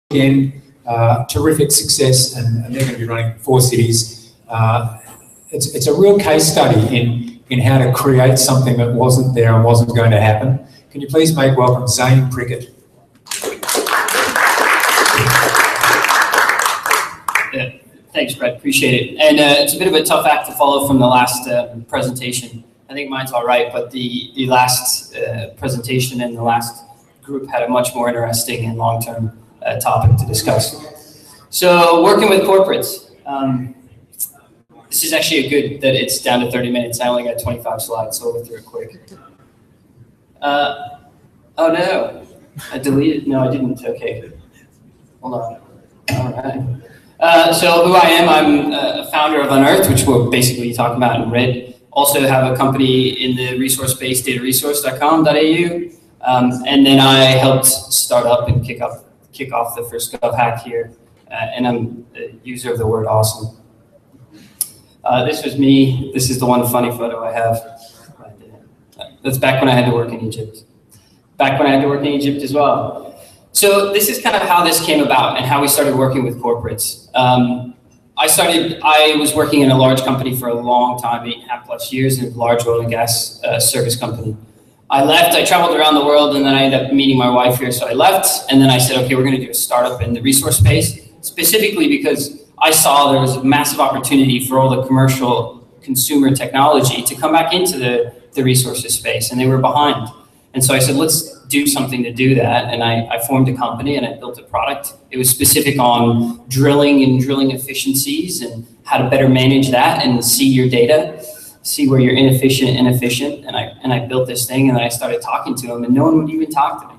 again, terrific success, and they're going to be running 4 cities. It's a real case study in how to create something that wasn't there and wasn't going to happen. Can you please make welcome Zane Prickett? Yeah, thanks, Brett. Appreciate it. And it's a bit of a tough act to follow from the last presentation. I think mine's all right, but the last presentation and the last group had a much more interesting and long-term topic to discuss. So working with corporates. This is actually a good that it's down to 30 minutes. I only got 25 slides, so I'll go through it quick. Oh no, I deleted. No, I didn't. Okay, hold on. All right. So who I am, I'm a founder of UnEarthed, which we'll basically talk about in red. Also have a company in the resource space, dataresource.com.au, and then I helped start up and kick off the first GovHack here, and I'm a user of the word awesome. This was me. This is the one funny photo I have. That's back when I had to work in Egypt. Back when I had to work in Egypt as well. So this is kind of how this came about and how we started working with corporates. I was working in a large company for a long time, 8.5+ years, in a large oil and gas service company. I left, I traveled around the world, and then I ended up meeting my wife here, so I left, and then I said, okay, we're gonna do a startup in the resource space, specifically because I saw there was a massive opportunity for all the commercial consumer technology to come back into the resources space, and they were behind. And so I said, let's do something to do that. And I formed a company and I built a product. It was specific on drilling and drilling efficiencies and how to better manage that and see your data, see where you're inefficient. And I built this thing, and then I started talking to them, and no one would even talk to me.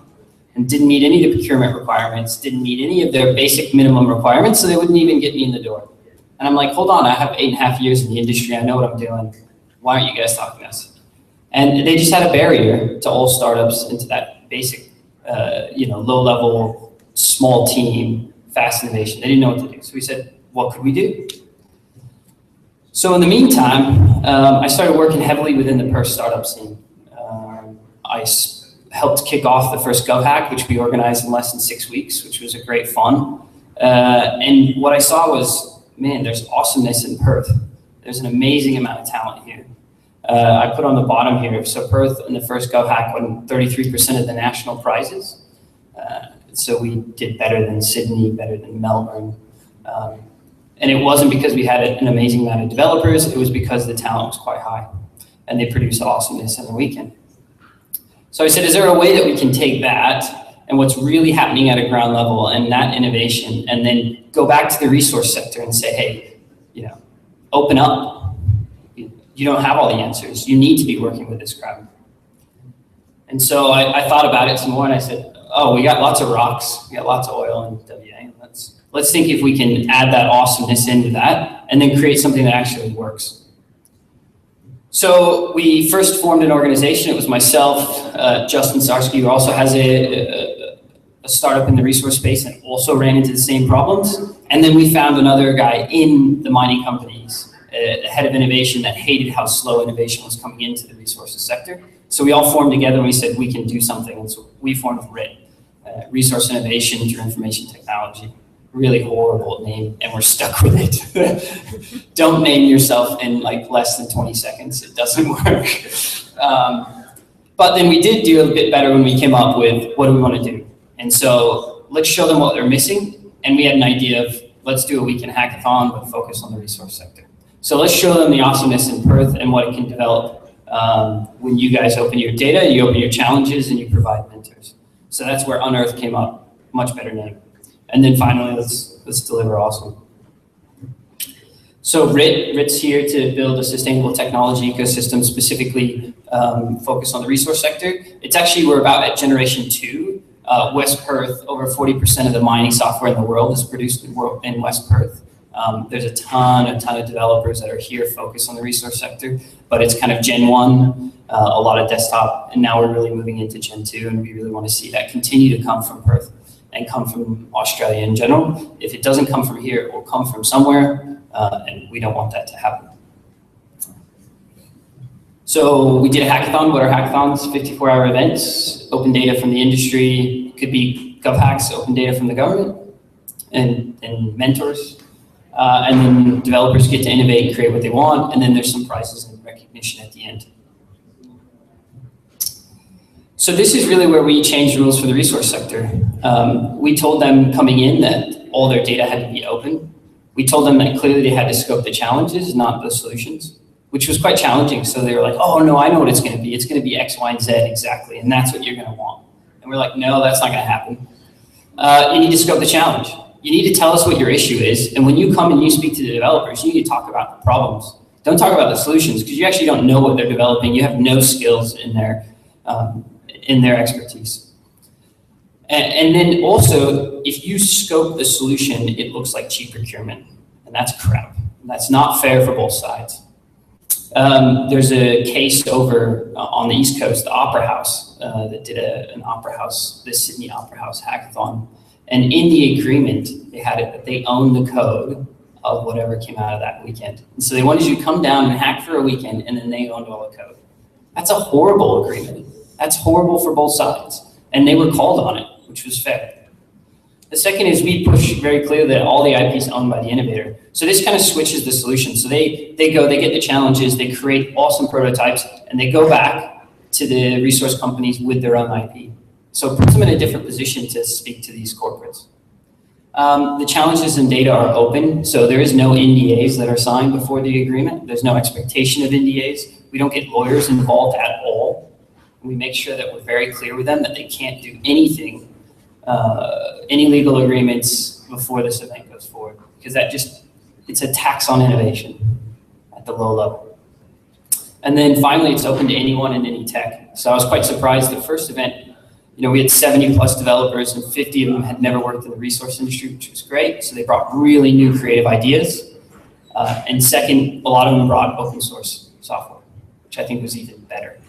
And didn't meet any of the procurement requirements, didn't meet any of their basic minimum requirements, so they wouldn't even get me in the door. And I'm like, hold on, I have 8.5 years in the industry, I know what I'm doing. Why aren't you guys talking to us? And they just had a barrier to all startups into that basic, low-level, small team, fast innovation. They didn't know what to do. So we said, what could we do? So in the meantime, I started working heavily within the Perth startup scene. I helped kick off the first GovHack, which we organized in less than 6 weeks, which was a great fun. And what I saw was, man, there's awesomeness in Perth. There's an amazing amount of talent here. I put on the bottom here, so Perth in the first GovHack won 33% of the national prizes. So we did better than Sydney, better than Melbourne. And it wasn't because we had an amazing amount of developers, it was because the talent was quite high and they produced awesomeness on the weekend. So I said, is there a way that we can take that and what's really happening at a ground level and that innovation, and then go back to the resource sector and say, hey, open up. You don't have all the answers. You need to be working with this crowd. And so I thought about it some more, and I said, oh, we got lots of rocks, we got lots of oil in WA. Let's think if we can add that awesomeness into that and then create something that actually works. So we first formed an organization. It was myself, Justin Strkrsky, who also has a startup in the resource space and also ran into the same problems. And then we found another guy in the mining companies, a head of innovation that hated how slow innovation was coming into the resources sector. So we all formed together and we said, we can do something. And so we formed RIT, Resource Innovation through Information Technology. Really horrible name, and we're stuck with it. Don't name yourself in like less than 20 seconds. It doesn't work. But then we did do a bit better when we came up with what do we want to do. And so let's show them what they're missing. And we had an idea of let's do a weekend hackathon, but focus on the resource sector. So let's show them the awesomeness in Perth and what it can develop when you guys open your data, you open your challenges, and you provide mentors. So that's where UnEarthed came up. Much better name. And then finally, let's deliver awesome. So RIT's here to build a sustainable technology ecosystem, specifically focused on the resource sector. It's actually, we're about at generation 2. West Perth, over 40% of the mining software in the world is produced in West Perth. There's a ton of developers that are here focused on the resource sector, but it's kind of Gen 1, a lot of desktop, and now we're really moving into Gen 2, and we really want to see that continue to come from Perth and come from Australia in general. If it doesn't come from here, it will come from somewhere, and we don't want that to happen. So we did a hackathon. What are hackathons? 54-hour events, open data from the industry, could be GovHacks, open data from the government. and mentors. And then developers get to innovate and create what they want, and then there's some prizes and recognition at the end. So this is really where we changed rules for the resource sector. We told them coming in that all their data had to be open. We told them that clearly they had to scope the challenges, not the solutions, which was quite challenging. So they were like, oh no, I know what it's gonna be. It's gonna be X, Y, and Z exactly, and that's what you're gonna want. And we're like, no, that's not gonna happen. You need to scope the challenge. You need to tell us what your issue is, and when you come and you speak to the developers, you need to talk about the problems. Don't talk about the solutions, because you actually don't know what they're developing. You have no skills in their expertise. And then also, if you scope the solution, it looks like cheap procurement, and that's crap. That's not fair for both sides. There's a case over on the East Coast, the Opera House, that did an Opera House, the Sydney Opera House hackathon. And in the agreement, they had it that they own the code of whatever came out of that weekend. And so they wanted you to come down and hack for a weekend, and then they owned all the code. That's a horrible agreement. That's horrible for both sides. And they were called on it, which was fair. The second is we push very clearly that all the IP is owned by the innovator. So this kind of switches the solution. So they get the challenges, they create awesome prototypes, and they go back to the resource companies with their own IP. So it puts them in a different position to speak to these corporates. The challenges and data are open, so there is no NDAs that are signed before the agreement. There's no expectation of NDAs. We don't get lawyers involved at all. We make sure that we're very clear with them that they can't do anything, any legal agreements before this event goes forward, because it's a tax on innovation at the low level. And then finally, it's open to anyone and any tech. So I was quite surprised the first event, we had 70 plus developers and 50 of them had never worked in the resource industry, which was great. So they brought really new creative ideas. And second, a lot of them brought open source software, which I think was even better.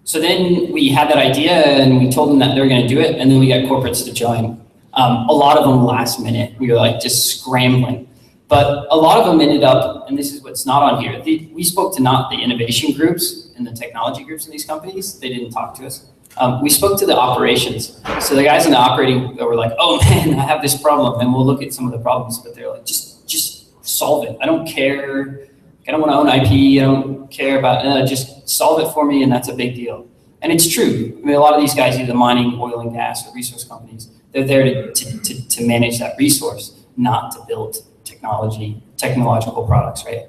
So then we had that idea and we told them that they were going to do it. And then we got corporates to join. A lot of them last minute. We were like just scrambling. But a lot of them ended up, and this is what's not on here, we spoke to not the innovation groups and the technology groups in these companies. They didn't talk to us. We spoke to the operations. So the guys in the operating were like, oh man, I have this problem. And we'll look at some of the problems, but they're like, just solve it. I don't care. I don't want to own IP. I don't care about, just solve it for me. And that's a big deal. And it's true. I mean, a lot of these guys, either mining, oil and gas, or resource companies, they're there to manage that resource, not to build technological products, right?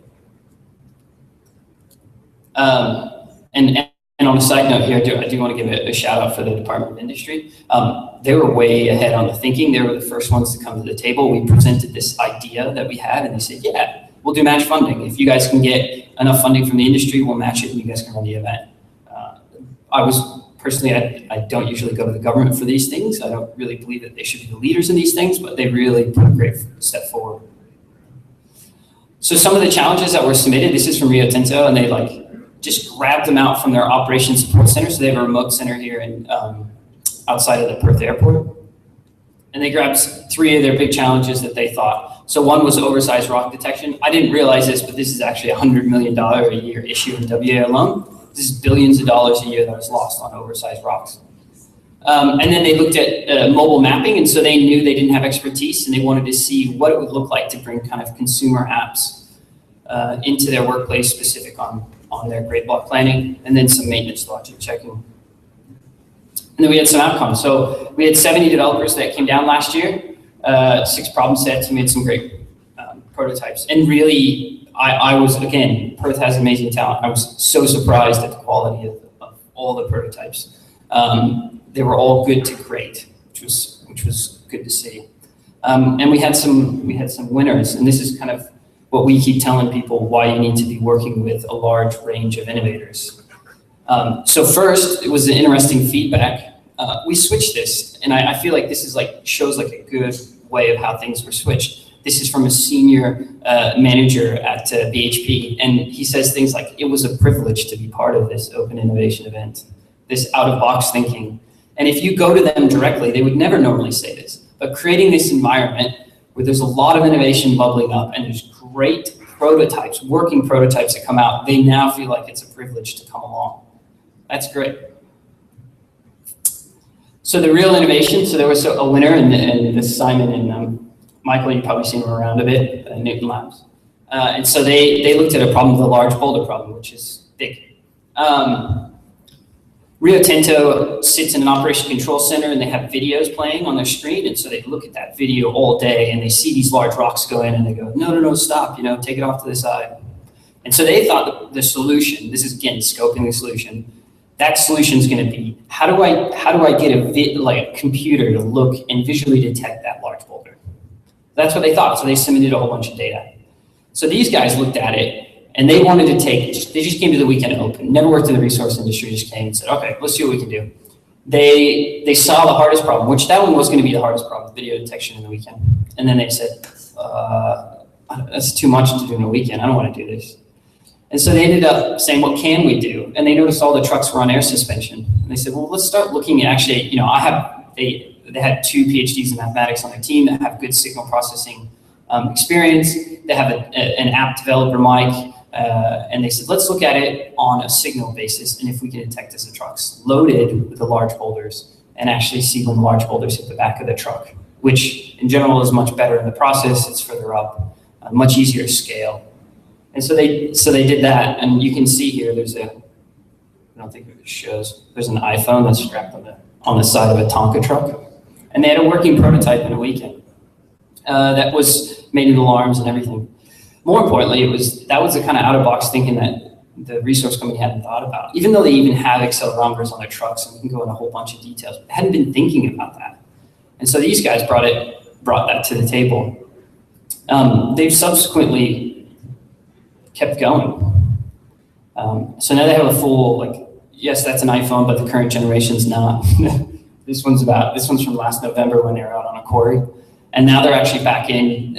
And on a side note here, I do want to give a shout out for the Department of Industry. They were way ahead on the thinking. They were the first ones to come to the table. We presented this idea that we had, and they said, yeah, we'll do match funding. If you guys can get enough funding from the industry, we'll match it and you guys can run the event. Personally, I don't usually go to the government for these things. I don't really believe that they should be the leaders in these things, but they really put a great step forward. So some of the challenges that were submitted, this is from Rio Tinto, and they just grabbed them out from their operations support center. So they have a remote center here in outside of the Perth airport. And they grabbed 3 of their big challenges that they thought. So one was oversized rock detection. I didn't realize this, but this is actually a $100 million a year issue in WA alone. This is billions of dollars a year that was lost on oversized rocks. And then they looked at mobile mapping, and so they knew they didn't have expertise, and they wanted to see what it would look like to bring kind of consumer apps into their workplace specific on their grade block planning, and then some maintenance logic checking. And then we had some outcomes. So we had 70 developers that came down last year, 6 problem sets, and we had some great prototypes. And really, I was, again, Perth has amazing talent. I was so surprised at the quality of all the prototypes. They were all good to great, which was good to see. And we had some winners, and this is kind of what we keep telling people, why you need to be working with a large range of innovators. So first, it was an interesting feedback. We switched this, and I feel like this is shows a good way of how things were switched. This is from a senior manager at BHP, and he says things like, it was a privilege to be part of this open innovation event, this out-of-box thinking. And if you go to them directly, they would never normally say this, but creating this environment where there's a lot of innovation bubbling up and there's great prototypes, working prototypes that come out, they now feel like it's a privilege to come along. That's great. So the real innovation, so there was a winner, and this is Simon and Michael, you've probably seen them around a bit, Newton Labs. And so they looked at a problem, the large boulder problem, which is big. Rio Tinto sits in an operation control center and they have videos playing on their screen. And so they look at that video all day and they see these large rocks go in and they go, no, stop, take it off to the side. And so they thought the solution, this is again, scoping the solution, that solution is going to be, how do I get a computer to look and visually detect that large boulder? That's what they thought. So they submitted a whole bunch of data. So these guys looked at it and they wanted to they just came to the weekend open, never worked in the resource industry, just came and said, okay, let's see what we can do. They saw the hardest problem, which that one was going to be the hardest problem, video detection in the weekend. And then they said, that's too much to do in a weekend. I don't want to do this. And so they ended up saying, what can we do? And they noticed all the trucks were on air suspension. And they said, well, let's start looking at actually, they had 2 PhDs in mathematics on their team that have good signal processing experience. They have an app developer, Mike, and they said, let's look at it on a signal basis. And if we can detect this in trucks loaded with the large boulders and actually see when the large boulders hit the back of the truck, which in general is much better in the process. It's further up, much easier to scale. And so they did that. And you can see here, I don't think it shows, there's an iPhone that's strapped on the side of a Tonka truck. And they had a working prototype in a weekend that was made in alarms and everything. More importantly, that was the kind of out-of-box thinking that the resource company hadn't thought about. Even though they even have accelerometers on their trucks, and we can go into a whole bunch of details, they hadn't been thinking about that. And so these guys brought that to the table. They've subsequently kept going. So now they have a full, yes, that's an iPhone, but the current generation's not. This one's from last November when they were out on a quarry. And now they're actually back in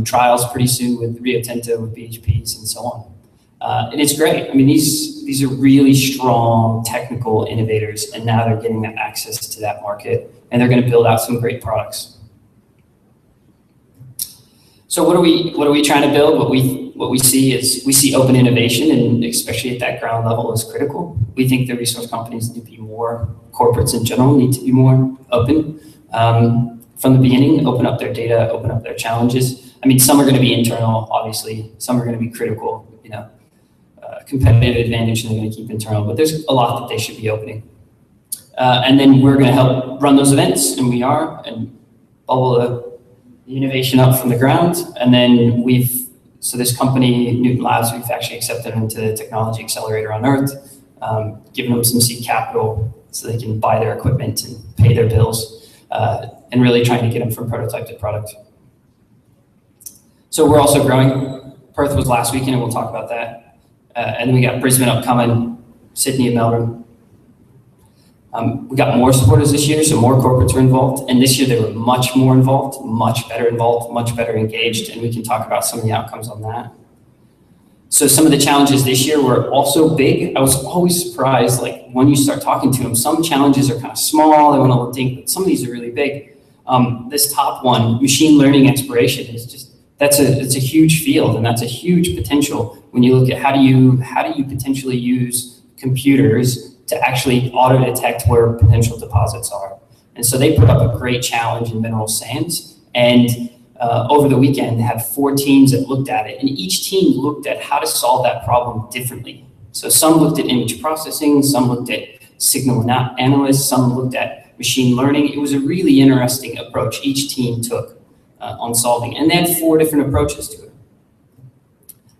trials pretty soon with Rio Tinto, with BHPs, and so on. And it's great. I mean, these are really strong technical innovators, and now they're getting that access to that market, and they're going to build out some great products. So what are we trying to build? What we see open innovation, and especially at that ground level, is critical. We think the resource companies need to be more, corporates in general need to be more open. From the beginning, open up their data, open up their challenges. I mean, some are going to be internal, obviously. Some are going to be critical, competitive advantage, and they're going to keep internal. But there's a lot that they should be opening. And then we're going to help run those events, and we are, and bubble the innovation up from the ground. And then so this company, Newton Labs, we've actually accepted them into the technology accelerator UnEarthed, giving them some seed capital so they can buy their equipment and pay their bills. And really trying to get them from prototype to product. So we're also growing. Perth was last weekend, and we'll talk about that. And then we got Brisbane upcoming, Sydney and Melbourne. We got more supporters this year, so more corporates are involved. And this year they were much more involved, much better involved, much better engaged. And we can talk about some of the outcomes on that. So some of the challenges this year were also big. I was always surprised, when you start talking to them, some challenges are kind of small, they want to think, but some of these are really big. This top one, machine learning exploration, is it's a huge field, and that's a huge potential when you look at how do you potentially use computers to actually auto detect where potential deposits are. And so they put up a great challenge in mineral sands, and over the weekend, they had 4 teams that looked at it, and each team looked at how to solve that problem differently. So some looked at image processing, some looked at signal analysts, some looked at machine learning. It was a really interesting approach each team took on solving, and they had 4 different approaches to it.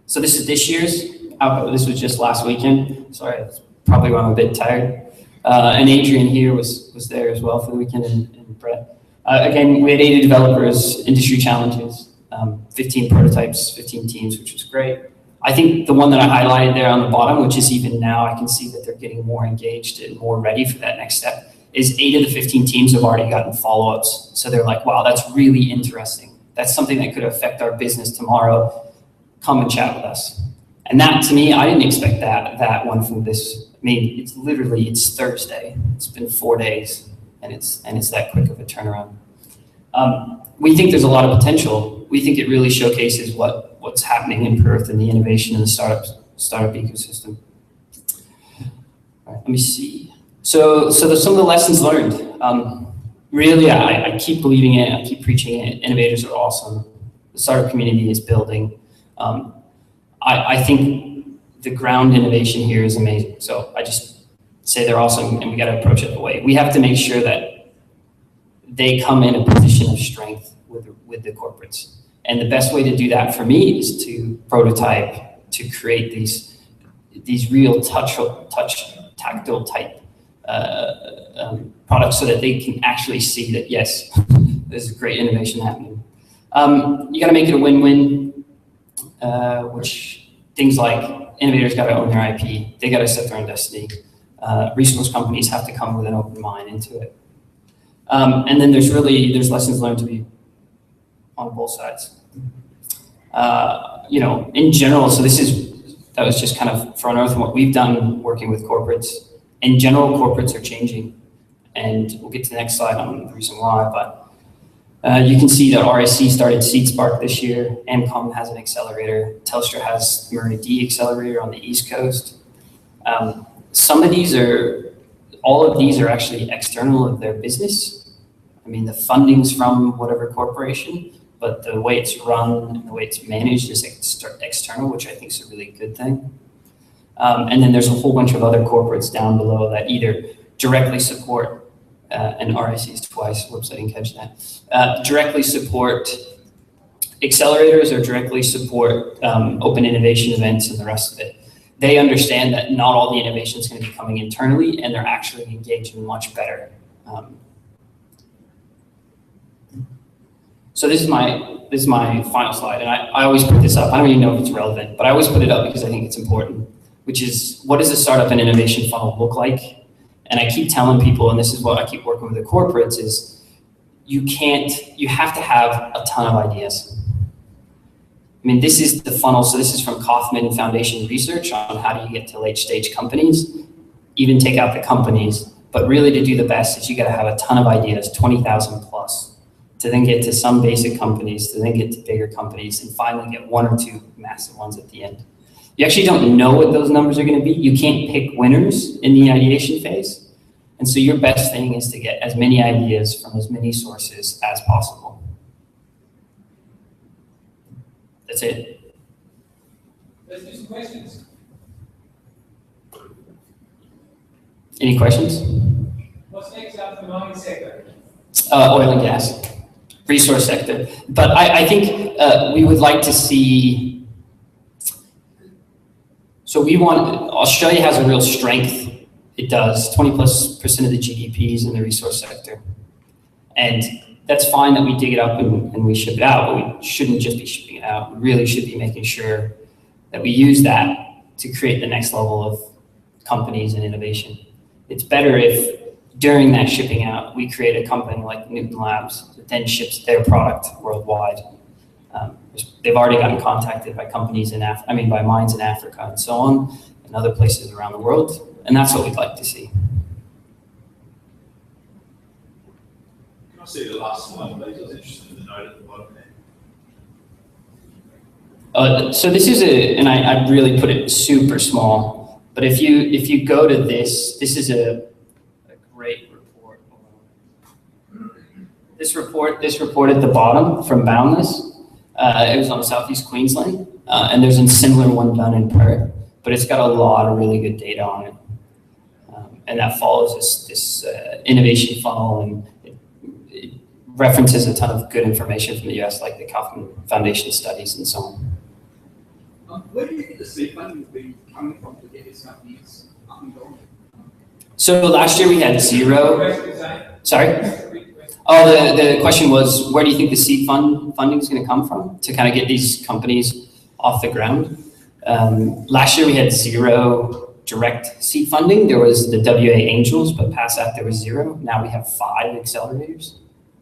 So this is this year's output. This was just last weekend. Sorry, that's probably why I'm a bit tired. And Adrian here was there as well for the weekend, and Brett. Again, we had 80 developers, industry challenges, 15 prototypes, 15 teams, which was great. I think the one that I highlighted there on the bottom, which is even now, I can see that they're getting more engaged and more ready for that next step, is 8 of the 15 teams have already gotten follow-ups. So they're like, wow, that's really interesting. That's something that could affect our business tomorrow. Come and chat with us. And that, to me, I didn't expect that one from this. I mean, it's Thursday. It's been 4 days, and it's that quick of a turnaround. We think there's a lot of potential. We think it really showcases what's happening in Perth and the innovation in the startup ecosystem. All right, let me see. So there's some of the lessons learned. Really, I keep believing it. I keep preaching it. Innovators are awesome. The startup community is building. I think the ground innovation here is amazing. So I just say they're awesome, and we got to approach it the way. We have to make sure that they come in a position of strength with the corporates. And the best way to do that for me is to prototype, to create these real touch tactile type products so that they can actually see that, yes, there's a great innovation happening. You got to make it a win-win, which things like innovators got to own their IP, they got to set their own destiny. Resource companies have to come with an open mind into it. And then there's lessons learned to be on both sides. In general, so that was just kind of for UnEarthed and what we've done working with corporates. In general, corporates are changing, and we'll get to the next slide on the reason why, but you can see that RIC started SeedSpark this year, Amcom has an accelerator, Telstra has Murray D accelerator on the East Coast. All of these are actually external of their business. I mean, the funding's from whatever corporation, but the way it's run and the way it's managed is external, which I think is a really good thing. And then there's a whole bunch of other corporates down below that either directly support, and RIC's twice, whoops, I didn't catch that, directly support accelerators or directly support open innovation events and the rest of it. They understand that not all the innovation is going to be coming internally, and they're actually engaging much better. So this is my final slide, and I always put this up. I don't even know if it's relevant, but I always put it up because I think it's important, which is, what does a startup and innovation funnel look like? And I keep telling people, and this is what I keep working with the corporates, is you have to have a ton of ideas. I mean, this is the funnel. So this is from Kauffman Foundation research on how do you get to late stage companies, even take out the companies. But really to do the best is you got to have a ton of ideas, 20,000 plus, to then get to some basic companies, to then get to bigger companies, and finally get one or two massive ones at the end. You actually don't know what those numbers are going to be. You can't pick winners in the ideation phase. And so your best thing is to get as many ideas from as many sources as possible. That's it. Let's do some questions. Any questions? What's next up for the mining sector? Oil and gas, resource sector. But I think we would like to see, so Australia has a real strength. It does, 20+% of the GDP is in the resource sector. And that's fine that we dig it up and we ship it out, but we shouldn't just be shipping it out. We really should be making sure that we use that to create the next level of companies and innovation. It's better if during that shipping out, we create a company like Newton Labs that then ships their product worldwide. They've already gotten contacted by companies by mines in Africa and so on, and other places around the world. And that's what we'd like to see. Can I see the last slide, please? I was interested in the note at the bottom there. So this is and I really put it super small, but if you go to this is a great report. This report at the bottom from Boundless, it was on Southeast Queensland, and there's a similar one done in Perth, but it's got a lot of really good data on it. And that follows this innovation funnel, and it references a ton of good information from the US, like the Kauffman Foundation studies and so on. Where do you think the seed funding has been coming from to get these companies up and going? So last year we had zero. Sorry? Oh, the question was, where do you think the seed funding is going to come from to kind of get these companies off the ground? Last year we had zero direct seed funding. There was the WA Angels, but past that there was zero. Now we have 5 accelerators.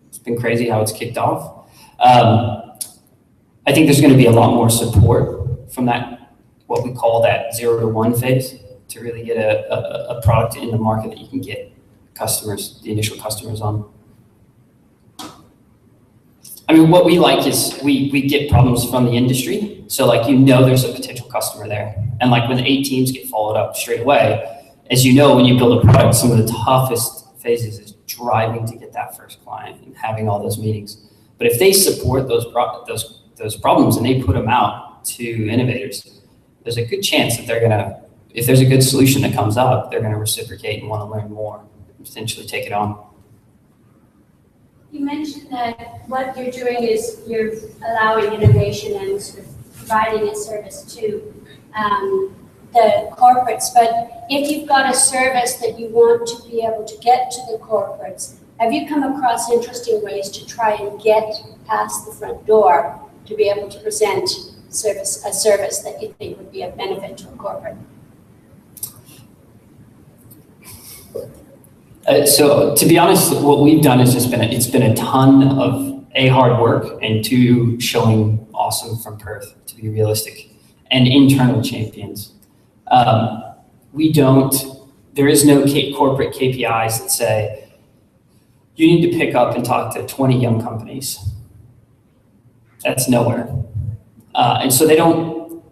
It's been crazy how it's kicked off. I think there's going to be a lot more support from that, what we call that 0 to 1 phase, to really get a product in the market that you can get customers, the initial customers on. I mean, what we like is we get problems from the industry. So like, there's a potential customer there. And like when the 8 teams get followed up straight away, as you know, when you build a product, some of the toughest phases is driving to get that first client and having all those meetings. But if they support those problems and they put them out to innovators, there's a good chance that they're gonna, if there's a good solution that comes up, they're gonna reciprocate and want to learn more, and potentially take it on. You mentioned that what you're doing is you're allowing innovation and sort of providing a service to the corporates, but if you've got a service that you want to be able to get to the corporates, have you come across interesting ways to try and get past the front door to be able to present a service that you think would be of benefit to a corporate? So to be honest, what we've done is it's been a ton of hard work and showing awesome from Perth, to be realistic, and internal champions. There is no corporate KPIs that say you need to pick up and talk to 20 young companies. That's nowhere. And so they don't,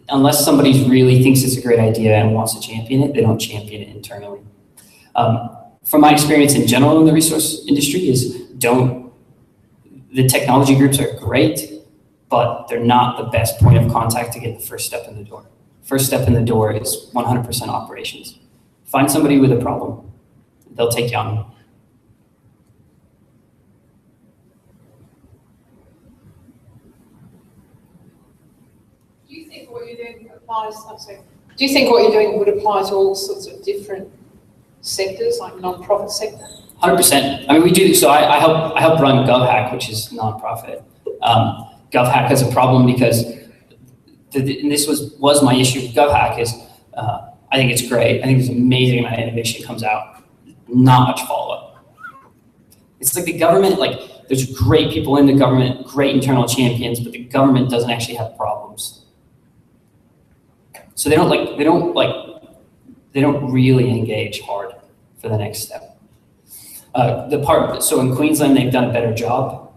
unless somebody really thinks it's a great idea and wants to champion it, they don't champion it internally. From my experience in general in the resource industry the technology groups are great, but they're not the best point of contact to get the first step in the door. First step in the door is 100% operations. Find somebody with a problem. They'll take you on. Do you think what you're doing would apply to all sorts of different sectors, like non-profit sector? 100%. I mean, we do. So I help run GovHack, which is non-profit. GovHack has a problem because, and this was my issue with GovHack, is I think it's great. I think there's an amazing amount of innovation comes out. Not much follow-up. It's like the government, like there's great people in the government, great internal champions, but the government doesn't actually have problems. So they don't really engage hard for the next step. So in Queensland, they've done a better job.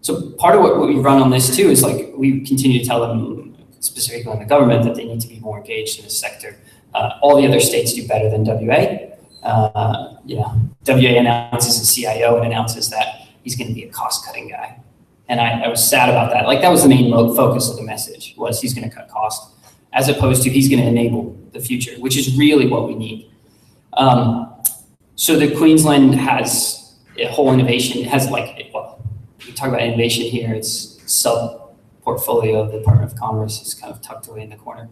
So part of what we run on this too is like, we continue to tell them, specifically in the government, that they need to be more engaged in this sector. All the other states do better than WA. WA announces a CIO and announces that he's going to be a cost-cutting guy. And I was sad about that. Like that was the main focus of the message, was he's going to cut costs, as opposed to he's going to enable the future, which is really what we need. So the Queensland has a whole innovation. It has we talk about innovation here, it's sub-portfolio of the Department of Commerce. It's kind of tucked away in the corner.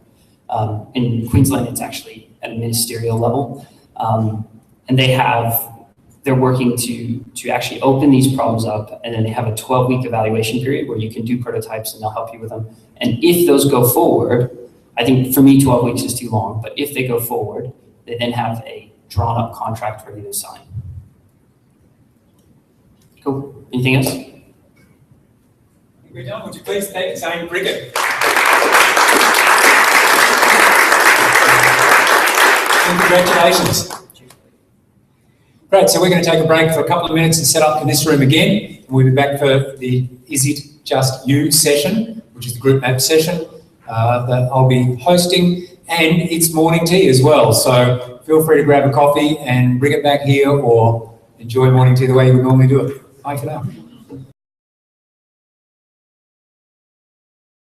In Queensland, it's actually at a ministerial level. And they're working to actually open these problems up, and then they have a 12-week evaluation period where you can do prototypes and they'll help you with them. And if those go forward, I think for me 12 weeks is too long, but if they go forward, they then have a drawn up contract ready to sign. Cool. Anything else? We're done. Would you please thank Zane Prickett? And congratulations. Great, so we're going to take a break for a couple of minutes and set up in this room again. And we'll be back for the Is It Just You session, which is the group map session that I'll be hosting. And it's morning tea as well, so feel free to grab a coffee and bring it back here, or enjoy morning tea the way you would normally do it. Bye for now.